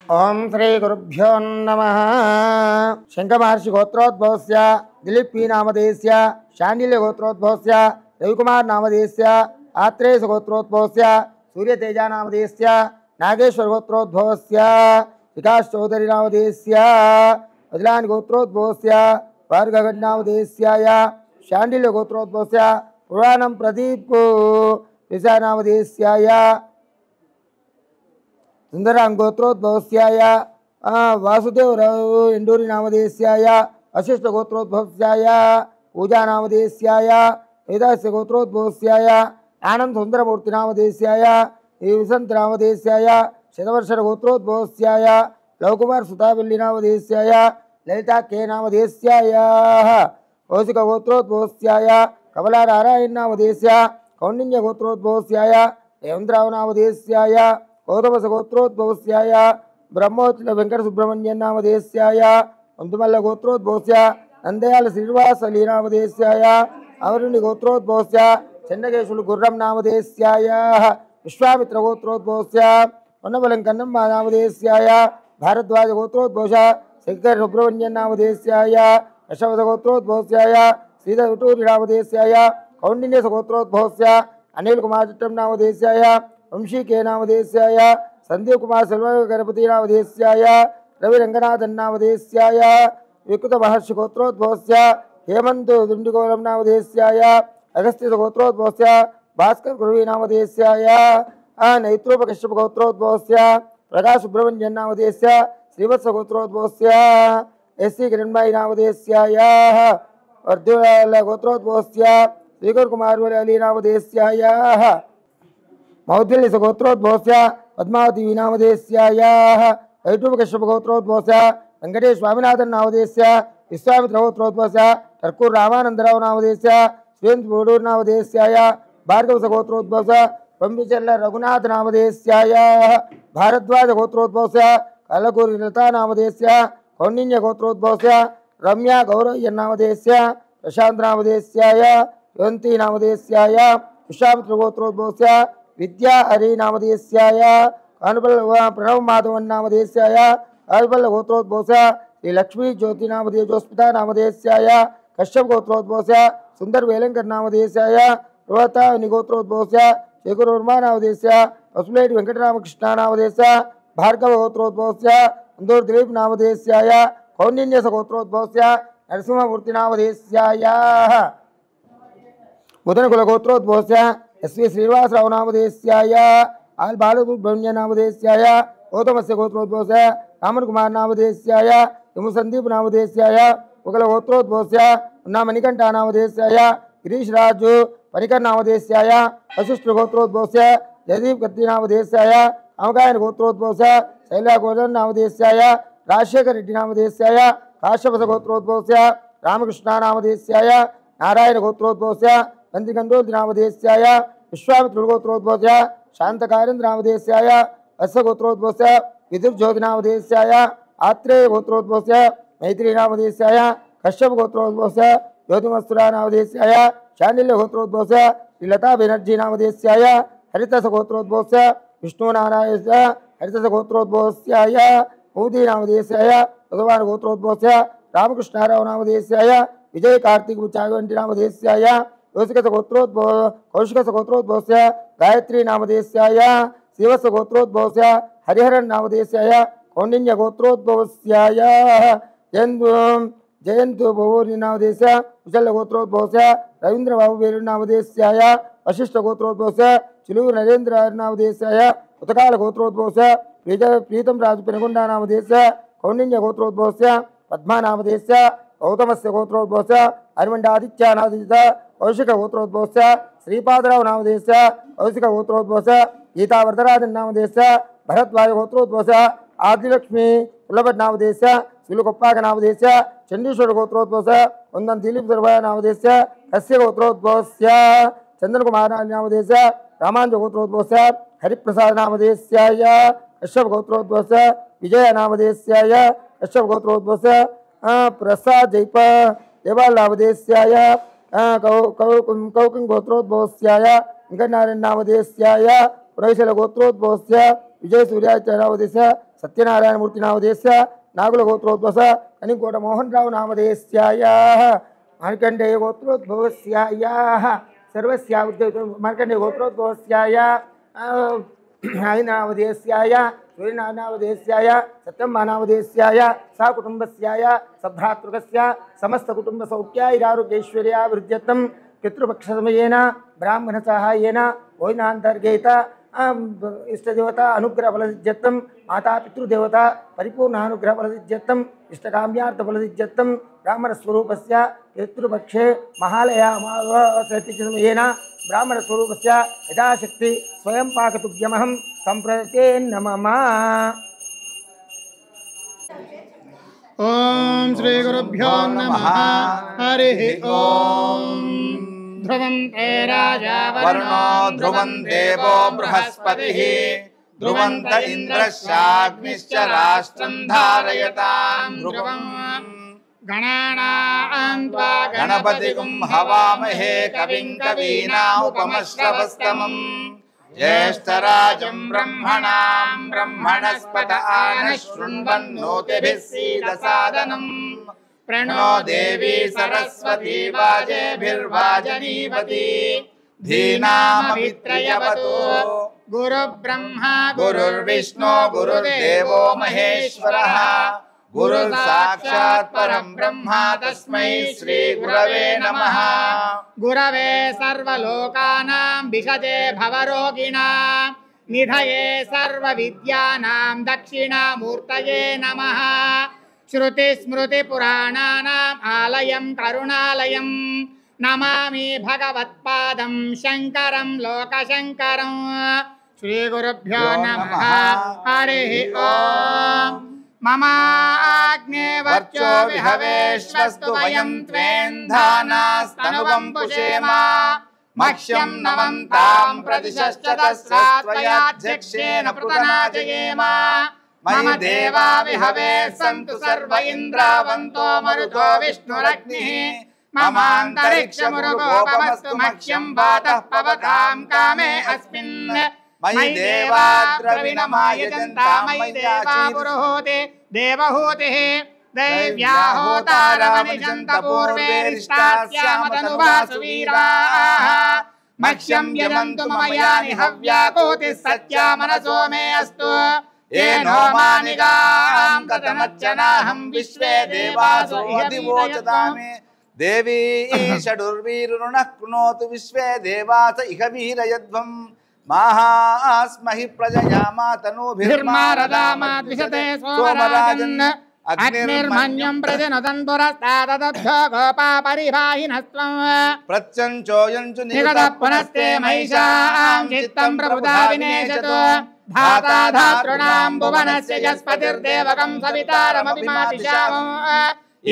ओम श्री गुरुभ्यो नमः। शंकर महर्षि गोत्रोद्भवस्य दिलीपी नामधेयस्य शांडिल्य गोत्रोद्भवस्य रविकुमार नामधेयस्य आत्रेय गोत्रोद्भवस्य सूर्यतेजा नामधेयस्य नागेश्वर गोत्रोद्भवस्य विकास चौधरी नामधेयस्य अजलान गोत्रोद्भवस्य भार्गव नामधेयस्य शांडिल्य गोत्रोद्भवस्य पुराणं प्रदीप विषय नामधेयस्य सुंदरां गोत्रोद्भवस्याय वासुदेवराव इंडूरी नामधेयस्याय अशिष्ट गोत्रोद्भवस्याय पूजा नामधेयस्याय वेदास्य गोत्रोद्भवस्याय आनंद सुंदरमूर्ति नामधेयस्याय विसंत नामधेयस्याय शतवर्षर गोत्रोद्भवस्याय लवकुमार सुताबिल्ली नामधेयस्याय ललिता के नामधेयस्याय कौशिक गोत्रोद्भवस्याय कमला नारायण नामधेयस्य कौंडिन्य गोत्रोद्भवस्याय हेमंतराव नामधेयस्याय गौतमस गोत्रोद्भवस्याय ब्रह्मोत्सव वेंकट सुब्रह्मण्यन नामधेयस्याय उंदुमल्ल गोत्रोद्भवस्य नंदयाल श्रीनिवास अली नामधेयस्याय अवरुणि गोत्रोद्भवस्य चन्नकेशुलु गुर्रम नामधेयस्याय विश्वामित्र गोत्रोद्भवस्य वनबलं कन्नम्मा नामधेयस्याय भारद्वाज गोत्रोद्भवस्य शंकर सुब्रह्मण्यन नामधेयस्याय यशवद गोत्रोद्भवस्याय श्रीधर विटूरि नामधेयस्याय कौंडिन्य गोत्रोद्भवस्य अनिल कुमार चिट्टम नामधेयस्याय वंशी के नामधेयस्याय संदीप कुमार सेल्व गणपति नामधेयस्याय रवि रंगनाथन नामधेयस्याय विकृत महर्षि गोत्रोद्भवस्य हेमंत दुंडिगोलम नामधेयस्याय अगस्त्य गोत्रोद्भवस्य भास्कर गुरुवी नामधेयस्याय नैत्रोप कश्यप गोत्रोद्भवस्य प्रकाश सुब्रह्मण्यन नामधेयस्य श्रीवत्स गोत्रोद्भवस्य एससी किरणमयी नामधेयस्याय अर्जुन गोत्रोद्भवस्य श्रीकर कुमार अली नामधेयस्याय मौद्गल्य गोत्रोद्भवस्य पद्मावती नामधेयस्याय वैटूप कश्यप गोत्रोद्भवस्य वेंकटेश स्वामीनाथन नामधेयस्य विश्वामित्र गोत्रोद्भवस्य टर्कूर रामानंदराव नामधेयस्य सुरेंद्र बोडूर नामधेयस्याय भार्गव गोत्रोद्भवस्य पंबिचल्ल रघुनाथ नामधेयस्याय भारद्वाज गोत्रोद्भवस्य कलकूरी लता नामधेयस्य कौंडिन्य गोत्रोद्भवस्य रम्या गौरव नामधेयस्य प्रशांत नामधेयस्याय युवंती नामधेयस्याय विश्वामित्र गोत्रोद्भवस्य विद्या हरि नामधेयस्याय अनुबल प्रणव माधवन नामधेयस्याय अनुबल गोत्रोद्भवस्य श्री लक्ष्मी ज्योति नामधेय जोस्मिता नामधेयस्याय कश्यप गोत्रोद्भवस्य सुंदर वेलंकर नामधेयस्याय प्रवता गोत्रोद्भवस्य शेखर वर्मा नामधेयस्य वसुलेट वेंकटरामकृष्ण नामधेयस्य भार्गव गोत्रोद्भवस्य अंदूर दिलीप नामधेयस्याय कौंडिन्य गोत्रोद्भवस्य नरसिंहमूर्ति नामधेयस्याय बुधनकुल गोत्रोद्भवस्य एसवी श्रीनिवासराव नामधेयस्याय आल बालसुब्रह्मण्य नामधेयस्याय गौतमस्य गोत्रोद्भवस्य रामन कुमार नामधेयस्याय यमु संदीप नामधेयस्याय उगल गोत्रोद्भवस्य उन्ना मणिकंठ नामधेयस्याय गिरीश राजु परिकर नामधेयस्याय वशिष्ठ गोत्रोद्भवस्य जयदीप कत्ती नामधेयस्याय अमगायन गोत्रोद्भवस्य शैला गोदन नामधेयस्याय राजशेखर रेड्डी नामधेयस्याय काश्यप गोत्रोद्भवस्य रामकृष्ण नामधेयस्याय नारायण गोत्रोद्भवस्य कंदिगंडोल नामधेयस्याय विश्वामित्र गोत्रोद्भवस्य शांतकारेन्द्र नामधेयस्याय अस्य गोत्रोद्भवस्य विदुर ज्योति नामधेयस्याय आत्रेय गोत्रोद्भवस्य मैत्री नामधेयस्याय कश्यप गोत्रोद्भवस्य ज्योतिमस्तुरा नामधेयस्याय शांडिल्य गोत्रोद्भवस्य लता बेनर्जी नामधेयस्याय हरितस गोत्रोद्भवस्य विष्णु नारायणस्य हरितस गोत्रोद्भवस्याय मोदी नामधेयस्याय भगवान गोत्रोद्भवस्य रामकृष्णराव नामधेयस्याय विजय कार्तिक चागंटी नामधेयस्याय गोत्रोद्भव कौशिक गोत्रोद्भवस्य गायत्री नामधेयस्याय शिवस गोत्रोद्भवस्य हरिहरन नामधेयस्याय कौंडिन्य गोत्रोद्भवस्याय जयंतु भवोरी नामधेयस्य कुशल गोत्रोद्भवस्य रवींद्र बाबू बेरू नामधेयस्याय वशिष्ठ गोत्रोद्भवस्य चिलूर नरेंद्र नामधेयस्याय उतकाल गोत्रोद्भवस्य प्रीतम राजु पेनगुंडा नामधेयस्य कौंडिन्य गोत्रोद्भवस्य पद्मा नामधेयस्य गौतमस्य गोत्रोद्भवस्य हरिमंडादित्य नामधेयस्य कौशिक गोत्रोद्भवस्य श्रीपादराव नामधेयस्य कौशिक गोत्रोद्भवस्य गीतावर्धराजन नामधेयस्य भरद्वाज गोत्रोद्भवस्य आदिलक्ष्मी कुलभट नामधेयस्य सुलुकोप्पाक नामधेयस्य चंडीश्वर गोत्रोद्भवस्य वंदन दिलीप सर्वय नामधेयस्य कस्य गोत्रोद्भवस्य चंद्र कुमार नामधेयस्य रामांज गोत्रोद्भवस्य हरिप्रसाद नामधेयस्याय कश्यप गोत्रोद्भवस्य विजय नामधेयस्याय कश्यप गोत्रोद्भवस्य प्रसाद जयप देवाल नामधेयस्याय कौकिं गोत्रोद्भवस्याय वेंकटनारायण नामधेयस्याय पुरैशल गोत्रोद्भवस्य विजय सूर्याचार्य सत्यनारायणमूर्ति नामधेयस्य नागुल गोत्रोद्भवस्य कनिकोट मोहन राव नामधेयस्यायाः मार्कण्डेय गोत्रोद्भवस्यायाः सर्वस्या मार्कण्डेय गोत्रोद्भवस्यायाः नामधेयस्याय सूर्यनामधेयस्याय सत्यम्मानामधेयस्याय सा कुटुम्बस्याय सभ्रातृकस्य समस्त कुटुम्ब सौख्यारोग्यैश्वर्याभिवृद्ध्यर्थं पितृपक्षसमयेन ब्राह्मण सहायेन वैनान्तर्गेत इष्टदेवता अनुग्रह फलसिद्ध्यर्थं माता पितृदेवता परिपूर्ण अनुग्रह फलसिद्ध्यर्थं इष्टकाम्यार्थफलसिद्ध्यर्थं ब्राह्मणस्वरूपस्य पितृपक्षे महालयामावास्यतिथिसमयेन ब्राह्मणस्वरूपस्य यथाशक्ति स्वयं पाकतुभ्यमहं सम्प्रते नमः। ओम श्री गुरुभ्यो नमः। हरिः ओम। ध्रुवं ते राजा वरुणो ध्रुवं देवो बृहस्पतिः ध्रुवन्त इन्द्रश्चाग्निश्च राष्ट्रं धारयतां ध्रुवम् गणानां त्वा गणपतिगुं हवामहे कविं कवीनामुपमश्रवस्तमम् ज्येष्ठराजं ब्रह्मणां ब्रह्मणस्पत आनशृण्वन्नोतिभिः सीदसादनम् प्रणो देवी सरस्वती वाजेभिर्वाजनीवती धीनामवित्रयवतु गुरुब्रह्मा गुरुर्विष्णु गुरुर्देवो महेश्वरः गुरुर्साक्षात् परं ब्रह्म तस्मै श्री गुरवे नमः। गुरवे सर्वलोकानां विषजे भवरोगिणां निधये सर्वविद्यानां दक्षिणामूर्तये नमः। श्रुतिस्मृतिपुराणानाम् आलयं करुणालयं नमामि भगवत्पादं शङ्करं लोकशङ्करं। श्रीगुरुभ्यो नमः। हरिः ओम्। ममाग्ने वर्चो विहवेश्वस्तु वयं त्वेन्धानास्तनुवं पुषेम मह्यं नमन्तां प्रतिशश्चतस्रात्वयाध्यक्षेण पृतनाजयेम। मम देवा विहवे सन्तु सर्व इन्द्रावन्तो मरुतो विष्णुरग्निः ममान्तरिक्षमुरुगोपमस्तु मह्यं वातः पवतां कामे अस्मिन्। मयि देवाद्रविणमायजन्ता मयि देवा पुरुहूते देवहूतिः दैव्या होतारमनिजन्त पूर्वे रिष्टास्यामतनुवासु वीराः। मह्यं यजन्तु मम यानि हव्याकोतिः सत्या मनसो मे अस्तु येनो मानिगां कथमच्चनाहं विश्वे देवासु इह दिवोचतामे देवी षडुर्वीरुणः कृणोतु विश्वे देवास इह वीरयध्वम् माहास्महि प्रजयामा तनूभिर्मारदामाद्विषते सोमराजन् अग्निर्मन्यं प्रजनतन्पुरस्ताददभ्यो गोपा परिभाहिनस्त्वं प्रत्यञ्चोयञ्चु निगतः पुनस्ते महिषां चित्तं प्रबुधा विनेशतु धाता धातॄणां भुवनस्य यस्पतिर्देवकं सवितारमपि मातिशामम्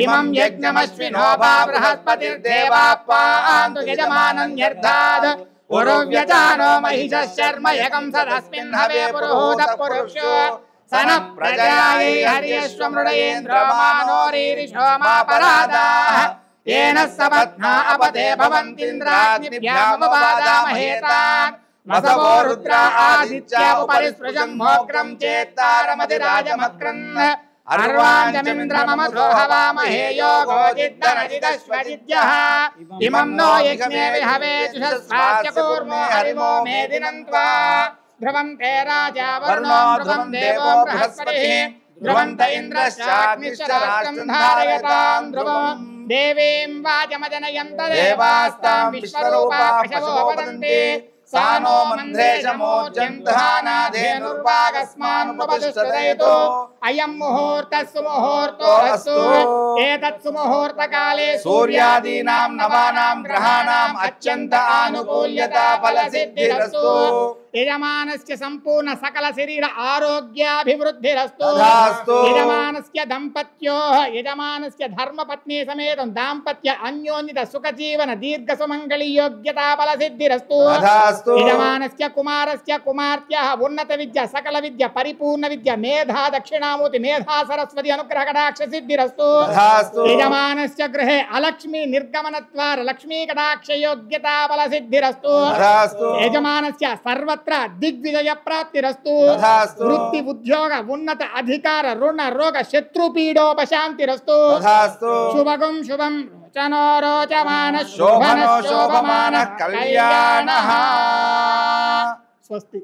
इमं यज्ञमश्विनो भा बृहस्पतिर्देवाप्पान्तु यजमानन्यर्थात् उरुव्यजानो महिषः शर्म यकं सदस्मिन् हवे पुरुहूतः पुरुषो सन प्रजायै हर्यश्वमृडयेन्द्रो मानोरीरिषो मापरादाः येन सपत्ना अपदे भवन्तीन्द्राग्निभ्यामुपवादामहेतान् वसवो रुद्रा आदित्या उपरिस्पृशं मोग्रं चेत्तारमतिराजमक्रन् अर्वाञ्चमिन्द्रममसो हवामहे योगो जिद्दनजिदश्वजिद्यः इमं नो यज्ञे विहवे जुषस्वास्य कूर्मो हरिमो मेदिनं त्वा ध्रुवं ते राजा वरुणो ध्रुवं देवो बृहस्पतिः ध्रुवन्त इन्द्रश्चाग्निश्च राष्ट्रं धारयतां ध्रुवं देवीं वाचमजनयन्त देवास्तां विश्वरूपा पशवो वदन्ति सानो मन्त्रेशमोज्यन्तहानाधेनुर्वागस्मानुपतिष्ठतु अयं मुहूर्तः सुमुहूर्तोऽस्तु एतत् सुमुहूर्तकाले सूर्यादीनां नवानां ग्रहाणाम् अत्यन्त आनुकूल्यता फलसिद्धिरस्तु यजमानस्य संपूर्ण सकल शरीर आरोग्याभिवृद्धिरस्तु यजमानस्य दम्पत्योः यजमानस्य धर्मपत्नी समेतं दाम्पत्य अन्योन्यत सुखजीवन दीर्घ सुमंगली योग्यता फलसिद्धिरस्तु यजमानस्य कुमारस्य कुमार्त्याः उन्नत विद्या सकल विद्या परिपूर्ण विद्या मेधा दक्षिणामूर्ति मेधा सरस्वती अनुग्रह कटाक्ष सिद्धिरस्तु यजमानस्य गृहे अलक्ष्मी निर्गमनत्वार लक्ष्मी कटाक्ष योग्यता फलसिद्धिरस्तु यजमानस्य सर्वत्र సర్వత్ర దిగ్విజయ ప్రాప్తిరస్తు తథాస్తు వృత్తి ఉద్యోగ ఉన్నత అధికార రుణ రోగ శత్రుపీడోపశాంతిరస్తు తథాస్తు శుభగం శుభం రోచనో రోచమాన శోభనో శోభమాన కళ్యాణః స్వస్తి